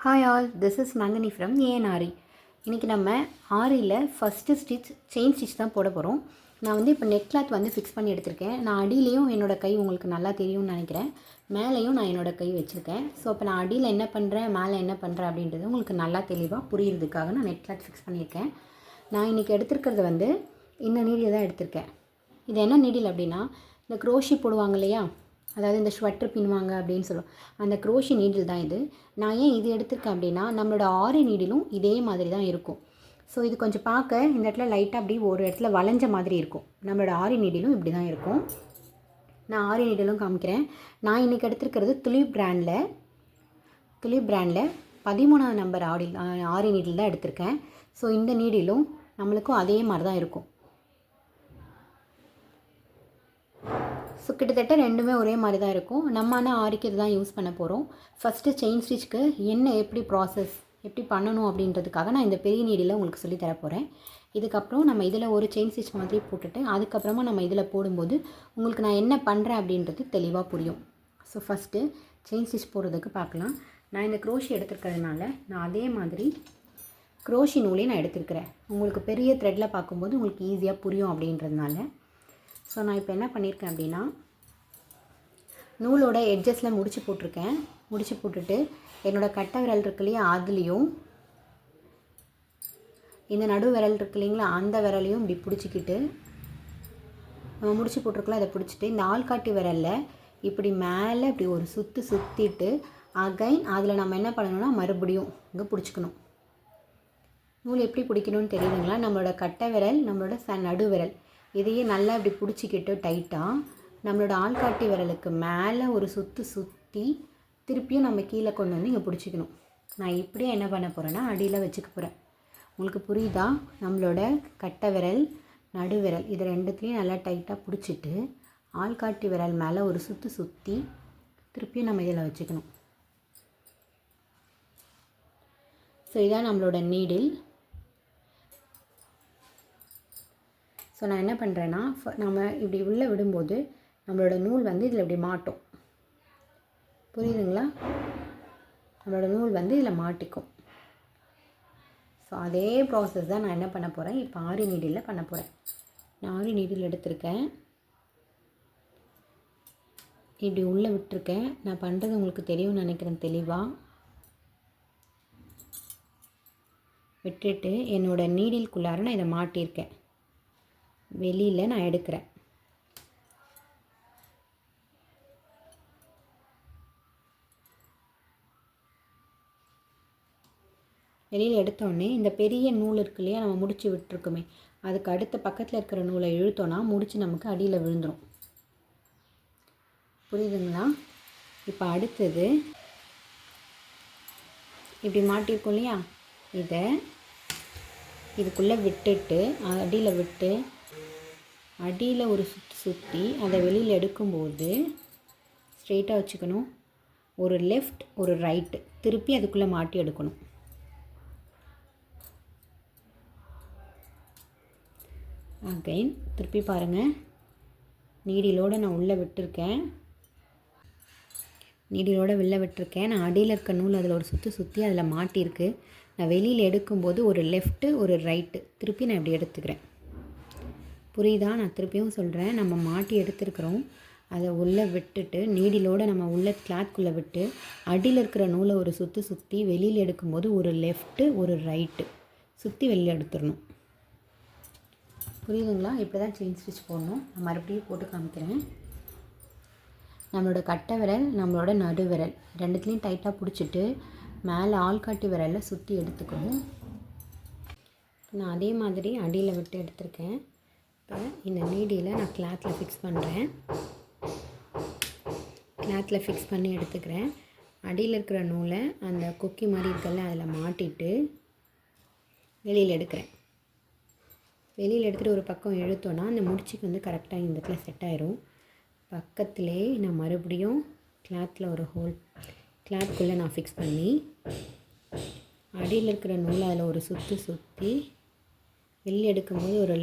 Hi all, this is Nandini from ANRE. இன்றைக்கி நம்ம ஆரியில் ஃபஸ்ட்டு ஸ்டிச் செயின் ஸ்டிச் தான் போட போகிறோம். நான் வந்து இப்போ நெக் கிளாத் வந்து ஃபிக்ஸ் பண்ணி எடுத்திருக்கேன். நான் அடியிலையும் என்னோடய கை உங்களுக்கு நல்லா தெரியும்னு நினைக்கிறேன். மேலேயும் நான் என்னோடய கை வச்சுருக்கேன். ஸோ இப்போ நான் அடியில் என்ன பண்ணுறேன், மேலே என்ன பண்ணுறேன் அப்படின்றது உங்களுக்கு நல்லா தெளிவாக புரியுறதுக்காக நான் நெக் கிளாத் ஃபிக்ஸ் பண்ணியிருக்கேன். நான் இன்றைக்கி எடுத்துருக்கிறது வந்து இந்த நீடில் தான் எடுத்திருக்கேன். இது என்ன நீடில் அப்படின்னா, இந்த குரோஷி போடுவாங்க இல்லையா, அதாவது இந்த ஸ்வெட்டர் பின்னுவாங்க அப்படின்னு சொல்லுவோம், அந்த குரோஷி நீடில் தான் இது. நான் ஏன் இது எடுத்திருக்கேன் அப்படின்னா, நம்மளோட ஆரி நீடிலும் இதே மாதிரி தான் இருக்கும். ஸோ இது கொஞ்சம் பார்க்க இந்த இடத்துல லைட்டாக அப்படி ஒரு இடத்துல வளைஞ்ச மாதிரி இருக்கும். நம்மளோட ஆரி நீடிலும் இப்படி தான் இருக்கும். நான் ஆரி நீடிலும் காமிக்கிறேன். நான் இன்றைக்கி எடுத்துருக்கிறது துலிப் பிராண்டில் 13ஆம் நம்பர் ஆரி நீடில் தான் எடுத்திருக்கேன். ஸோ இந்த நீடிலும் நம்மளுக்கும் அதே மாதிரி தான் இருக்கும். ஸோ கிட்டத்தட்ட ரெண்டுமே ஒரே மாதிரி தான் இருக்கும். நம்ம ஆனால் ஆரிக்கு இது தான் யூஸ் பண்ண போகிறோம். ஃபஸ்ட்டு செயின் ஸ்டிச்சுக்கு எப்படி ப்ராசஸ் எப்படி பண்ணணும் அப்படின்றதுக்காக நான் இந்த பெரிய நீடில் உங்களுக்கு சொல்லி தரப்போகிறேன். இதுக்கப்புறம் நம்ம இதில் ஒரு செயின் ஸ்டிச் மாதிரி போட்டுட்டு அதுக்கப்புறமா நம்ம இதில் போடும்போது உங்களுக்கு நான் என்ன பண்ணுறேன் அப்படின்றது தெளிவாக புரியும். ஸோ ஃபஸ்ட்டு செயின் ஸ்டிச் போடுறதுக்கு பார்க்கலாம். நான் இந்த குரோஷி எடுத்துருக்கிறதுனால நான் அதே மாதிரி குரோஷி நூலே நான் எடுத்துருக்கிறேன். உங்களுக்கு பெரிய த்ரெட்டில் பார்க்கும்போது உங்களுக்கு ஈஸியாக புரியும் அப்படின்றதுனால. ஸோ நான் இப்போ என்ன பண்ணியிருக்கேன் அப்படின்னா, நூலோட எட்ஜஸில் முடிச்சு போட்டிருக்கேன். முடிச்சு போட்டுட்டு என்னோடய கட்டை விரல் இருக்கு இல்லையா, அதுலேயும் இந்த நடு விரல் இருக்கு இல்லைங்களா, அந்த விரலையும் இப்படி பிடிச்சிக்கிட்டு முடிச்சு போட்டிருக்கலாம். அதை பிடிச்சிட்டு இந்த ஆள்காட்டி விரலில் இப்படி மேலே இப்படி ஒரு சுற்றிட்டு அகைன் அதில் நம்ம என்ன பண்ணணும்னா மறுபடியும் இங்கே பிடிச்சிக்கணும். நூல் எப்படி பிடிக்கணும்னு தெரியுதுங்களா, நம்மளோட கட்டை விரல் நம்மளோட நடு விரல் இதையே நல்லா இப்படி பிடிச்சிக்கிட்டு டைட்டாக நம்மளோட ஆள்காட்டி விரலுக்கு மேலே ஒரு சுற்றி திருப்பியும் நம்ம கீழே கொண்டு வந்து இங்கே பிடிச்சிக்கணும். நான் இப்படியே என்ன பண்ண போகிறேன்னா அடியில் வச்சுக்க போகிறேன். உங்களுக்கு புரியுதா? நம்மளோட கட்டை விரல் நடு விரல் இது ரெண்டுத்துலேயும் நல்லா டைட்டாக பிடிச்சிட்டு ஆள்காட்டி விரல் மேலே ஒரு சுற்றி திருப்பியும் நம்ம இதில் வச்சுக்கணும். ஸோ இதான் நம்மளோட நீடில். ஸோ நான் என்ன பண்ணுறேன்னா, நம்ம இப்படி உள்ளே விடும்போது நம்மளோட நூல் வந்து இதில் இப்படி மாட்டும். புரியுதுங்களா? நம்மளோட நூல் வந்து இதில் மாட்டிக்கும். ஸோ அதே ப்ராசஸ் தான் நான் என்ன பண்ண போகிறேன், இப்போ ஆரி நீடில் பண்ண போகிறேன். நான் ஆரி நீடில் எடுத்திருக்கேன். இப்படி உள்ளே விட்டுருக்கேன். நான் பண்ணுறது உங்களுக்கு தெரியும்னு நினைக்கிறேன். தெளிவாக விட்டுட்டு என்னோடய நீடில்குள்ளார நான் இதை மாட்டியிருக்கேன். வெளியில் நான் எடுக்கிறேன். வெளியில் எடுத்தோடனே இந்த பெரிய நூல் இருக்கு இல்லையா, நம்ம முடிச்சு விட்டுருக்குமே, அதுக்கு அடுத்த பக்கத்தில் இருக்கிற நூலை இழுத்தோன்னா முடிச்சு நமக்கு அடியில் விழுந்துடும். புரியுதுங்களா? இப்போ அடுத்தது இப்படி மாட்டியிருக்கோம் இல்லையா, இதை இதுக்குள்ளே விட்டுட்டு அடியில் விட்டு அடியில் ஒரு சுற்றி அதை வெளியில் எடுக்கும்போது ஸ்ட்ரெயிட்டாக வச்சுக்கணும். ஒரு லெஃப்ட் ஒரு ரைட்டு திருப்பி அதுக்குள்ளே மாட்டி எடுக்கணும். அகைன் திருப்பி பாருங்கள். நீடிலோடு நான் உள்ளே விட்டுருக்கேன். நான் அடியில் இருக்க நூல் அதில் ஒரு சுற்றி அதில் மாட்டியிருக்கு. நான் வெளியில் எடுக்கும்போது ஒரு லெஃப்ட்டு ஒரு ரைட்டு திருப்பி நான் இப்படி எடுத்துக்கிறேன். புரியுதா? நான் திருப்பியும் சொல்கிறேன். நம்ம மாட்டி எடுத்துருக்குறோம். அதை உள்ளே விட்டுட்டு நீடிலோடு நம்ம உள்ள கிளாத்குள்ளே விட்டு அடியில் இருக்கிற நூலை ஒரு சுற்றி வெளியில் எடுக்கும்போது ஒரு லெஃப்ட்டு ஒரு ரைட்டு சுற்றி வெளியில் எடுத்துடணும். புரியுதுங்களா? இப்படி தான் செயின் ஸ்டிச் போடணும். நான் மறுபடியும் போட்டு காமிக்கிறேன். நம்மளோட கட்டை விரல் நம்மளோட நடு விரல் ரெண்டுத்துலேயும் டைட்டாக பிடிச்சிட்டு மேலே ஆள்காட்டி விரலில் சுற்றி எடுத்துக்கணும். நான் அதே மாதிரி அடியில் விட்டு எடுத்திருக்கேன். இப்போ இந்த நீடியில் நான் கிளாத்தில் ஃபிக்ஸ் பண்ணுறேன். கிளாத்தில் ஃபிக்ஸ் பண்ணி எடுத்துக்கிறேன். அடியில் இருக்கிற நூலை அந்த கொக்கி மாதிரி இருக்கல அதில் மாட்டிட்டு வெளியில் எடுக்கிறேன். வெளியில் எடுத்துகிட்டு ஒரு பக்கம் இழுத்தோன்னா அந்த முடிச்சுக்கு வந்து கரெக்டாக இந்த இடத்துல செட் ஆயிரும். பக்கத்திலே நான் மறுபடியும் கிளாத்தில் ஒரு ஹோல் கிளாத்துக்குள்ளே நான் ஃபிக்ஸ் பண்ணி அடியில் இருக்கிற நூலை அதில் ஒரு சுற்றி வெளியில் எடுக்கும்போது ஒரு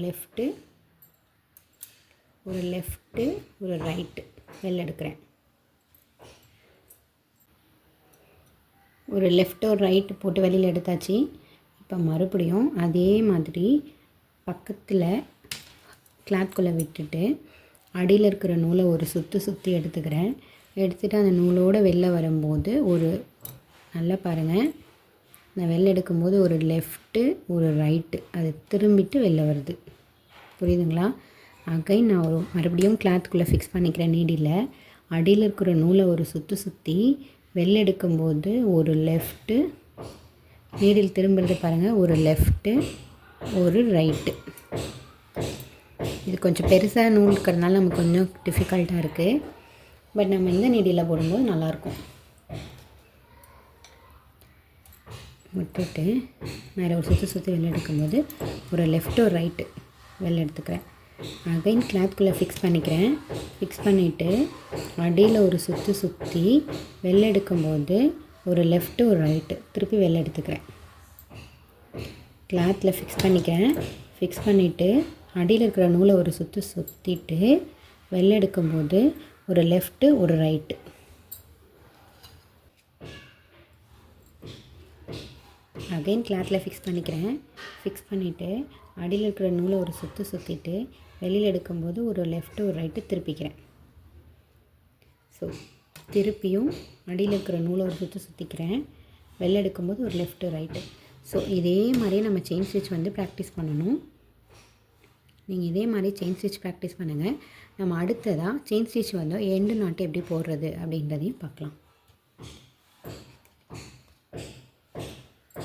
லெஃப்ட்டு ஒரு ரைட்டு வெளில எடுக்கிறேன். ஒரு லெஃப்ட் ஒரு ரைட்டு போட்டு வெளியில் எடுத்தாச்சு. இப்போ மறுபடியும் அதே மாதிரி பக்கத்தில் கிளாத்குள்ளே விட்டுட்டு அடியில் இருக்கிற நூலை ஒரு சுற்றி எடுத்துக்கிறேன். எடுத்துகிட்டு அந்த நூலோடு வெளில வரும்போது ஒரு நல்லா பாருங்கள், நான் வெளில எடுக்கும்போது ஒரு லெஃப்ட்டு ஒரு ரைட்டு அது திரும்பிட்டு வெளில வருது. புரியுதுங்களா? அகைன் நான் ஒரு மறுபடியும் கிளாத்துக்குள்ளே ஃபிக்ஸ் பண்ணிக்கிறேன். நீடியில் அடியில் இருக்கிற நூலை ஒரு சுற்றி வெளில எடுக்கும்போது ஒரு லெஃப்ட்டு, நீடில் திரும்புறது பாருங்கள், ஒரு லெஃப்ட்டு ஒரு ரைட்டு. இது கொஞ்சம் பெருசாக நூல் இருக்கிறதுனால நமக்கு கொஞ்சம் டிஃபிகல்ட்டாக இருக்குது. பட் நம்ம இந்த நீடியில் போடும்போது நல்லாயிருக்கும். விட்டுட்டு மேலே ஒரு சுற்றி வெளில எடுக்கும்போது ஒரு லெஃப்ட் ஒரு ரைட்டு வெளில எடுத்துக்கிறேன். அகைன் கிளாத்குள்ளே ஃபிக்ஸ் பண்ணிக்கிறேன். ஃபிக்ஸ் பண்ணிவிட்டு அடியில் ஒரு சுற்றி வெளில எடுக்கும்போது ஒரு லெஃப்ட்டு ஒரு ரைட்டு திருப்பி வெளில எடுத்துக்கிறேன். கிளாத்தில் ஃபிக்ஸ் பண்ணிக்கிறேன். ஃபிக்ஸ் பண்ணிவிட்டு அடியில் இருக்கிற நூலை ஒரு சுற்றிட்டு வெளில எடுக்கும்போது ஒரு லெஃப்ட்டு ஒரு ரைட்டு. அகைன் கிளாத்தில் ஃபிக்ஸ் பண்ணிக்கிறேன். ஃபிக்ஸ் பண்ணிவிட்டு அடியில் இருக்கிற நூலை ஒரு சுற்றிட்டு வெளியில் எடுக்கும்போது ஒரு லெஃப்ட்டு ஒரு ரைட்டு திருப்பிக்கிறேன். ஸோ திருப்பியும் அடியில் இருக்கிற நூலை ஒரு சுற்றிக்கிறேன். வெளில எடுக்கும்போது ஒரு லெஃப்ட்டு ரைட்டு. ஸோ இதே மாதிரியே நம்ம செயின் ஸ்டிச் வந்து ப்ராக்டிஸ் பண்ணணும். நீங்கள் இதே மாதிரி செயின் ஸ்டிச் ப்ராக்டிஸ் பண்ணுங்கள். நம்ம அடுத்ததாக செயின் ஸ்டிச் வந்து எண்டு நாட்டு எப்படி போடுறது அப்படின்றதையும் பார்க்கலாம்.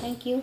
Thank you.